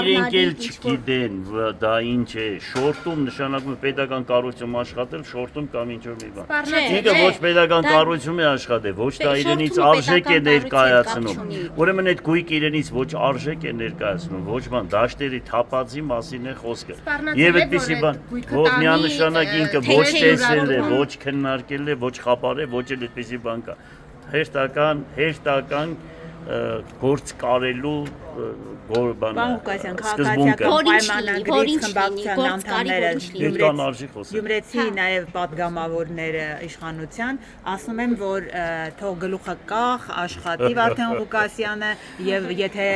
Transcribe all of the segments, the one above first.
իրենք էլ չգիտեն դա ինչ է, շորտում նշանակում է պետական կառույցում աշխատել, շորտում կամ ինչ որ մի բան։ Ինքը ոչ պետական կառույցում է աշխատել, ոչ դա իրենից արժեք է ներկայացնում։ Ուրեմն այդ գույքը իրենից ոչ արժեք է ներկայացնում, ոչ բան, դաշտերի թափածի մասին է խոսքը։ Եվ այդպիսի բան, որ միանշանակ ինքը ոչ տեսել է, ոչ քննարկել է, ոչ խաբար է, ոչ էլ այդպիսի բան կա։ Հերթական գործ կարելու քաղաքացիական պայմանագրից խմբակցության անդամները Գյումրեցի նաև պատգամավորները իշխանության ասում են, որ թող գլուխը կախ աշխատի Վարդան Ղուկասյանը եւ եթե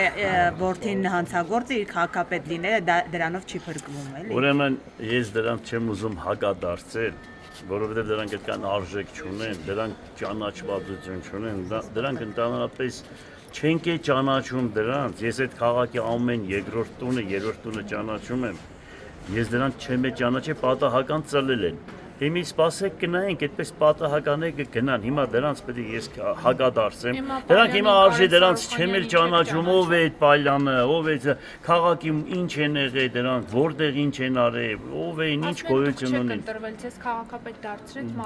որդին հանցագործ իր քաղաքապետ լինելը դրանով չի փրկվում էլի։ Ուրեմն ես դրանց չեմ ուզում հակադարձել, որովհետև դրանք այդքան արժեք չունեն, դրանք ճանաչվածություն չունեն, դրանք ընդհանրապես չենք է ճանաչում դրանց, ես այդ քաղաքի ամեն երկրորդ տունը ճանաչում եմ, ես դրանց չեմ է ճանաչել, պատահական ծլել են, հիմի սպասեք գնայինք, այդպես պատահականները գնան, հիմա դրանց պետք է ես հակադարձեմ, դրանք հիմա արժի դրանց չեմ էլ ճանաչում, ով է այդ Պալյանը, ով է քաղաքի ինչ են եղել դրանք, որտեղ ինչ են արել, ով են ինչ գոյություն ունեն։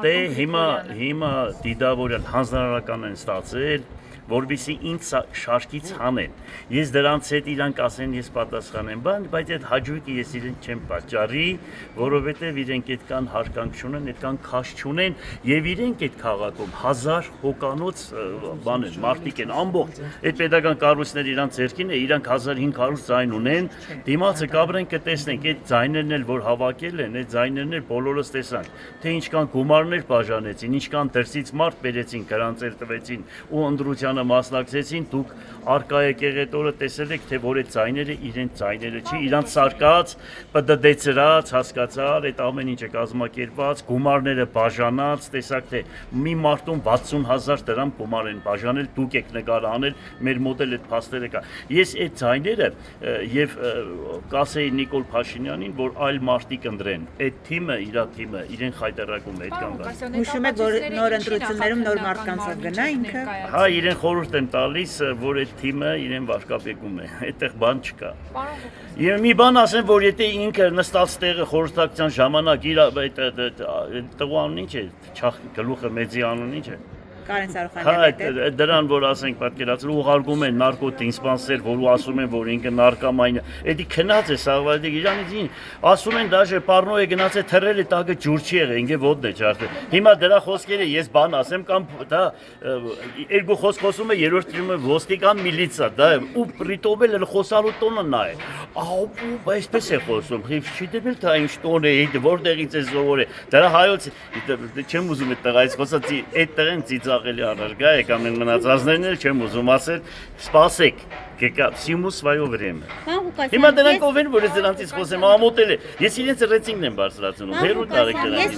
Դե հիմա Դիդավորյան հանձնարարական են ստացել, որովհետեւ ինձ շարքից հանեն։ Ես դրանց հետ իրանք ասեն ես պատասխանեմ, բայց այդ հաջողը ես իրեն չեմ պատճառի, որովհետեւ իրենք այդքան հարկանք չունեն, այդքան քաշ չունեն եւ իրենք այդ քաղաքում 1000 հոկանոց բան են, մարդիկ են ամբողջ։ Այդ պետական կառույցները իրանք ձեռքին է, իրանք 1500 ձայն ունեն, դիմացը կապրեն կտեսնենք այդ ձայներն էլ որ հավաքել են, այդ ձայներն էլ բոլորս տեսանք, թե ինչքան գումարներ բաժանեցին, ինչքան դրսից մարդ բերեցին, գրանցել տվեցին ու ընդրության մասնակցեցին, դուք արկայեկեղեցորը տեսել եք, թե որ այդ ձայները իրենց ձայները չի, իրանց սարկած, պդդեցրած, հասկացար, այդ ամեն ինչը կազմակերպված, գումարները բաժանած, տեսակ թե մի մարդուն 60,000 դրամ գումար են բաժանել, դուք եք նկար անել, մեր մոտ էլ այդ փաստերը կա։ Ես այդ ձայները եւ կասեի Նիկոլ Փաշինյանին, որ այլ մարդիկ ընտրեն, այդ թիմը, իրեն խայտարակում է այդ կանգ։ Հուշում եք, որ նոր ընտրություններում նոր մարդկանց գնա ինքը։ Հա, իրեն խորհուրդ եմ տալիս, որ այդ թիմը իրեն վարկապեկում է, այդտեղ բան չկա։ Եվ մի բան ասեմ, որ եթե ինքը նստած տեղը խորհրդակցության ժամանակ իր տղու անուն ինչ է, գլուխը մեծի անուն ինչ է։ Կարեն Սարուխանյանը դրան որ ասենք պատկերացրու ուղարկում են նարկոդիսպանսեր, որ ասում են որ ինքը նարկոման է, էդի քնած է սաղվալի իրանից ասում են դաժե պառնոյը գնացել թռել է տակը ջուր չի եղել, ինքը ոդն է ջարդել։ Հիմա դրա խոսքերը ես բան ասեմ կամ դա երկու խոսք խոսում է երրորդ դրումը ոստիկան միլիցիա, դա ու պրիտովել էլ խոսալու տոնը նա է։ Ահա այսպես է խոսում, չի դեպել թե ինչ տոն է, որտեղից է զովորը։ Դրա հայոց չեմ ուզում այդ տղայից խոսած այդ տղեն ծիծաղելի առարգա է կամ են մնացածներն էլ չեմ ուզում ասել, սպասեք, կեկա всему свое время։ Հիմա դրանք ով են, որ ես դրանից խոսեմ, ամոթել է։ Ես իրենց ռեյտինգն եմ բարձրացնում, հերու տարեք դրանից։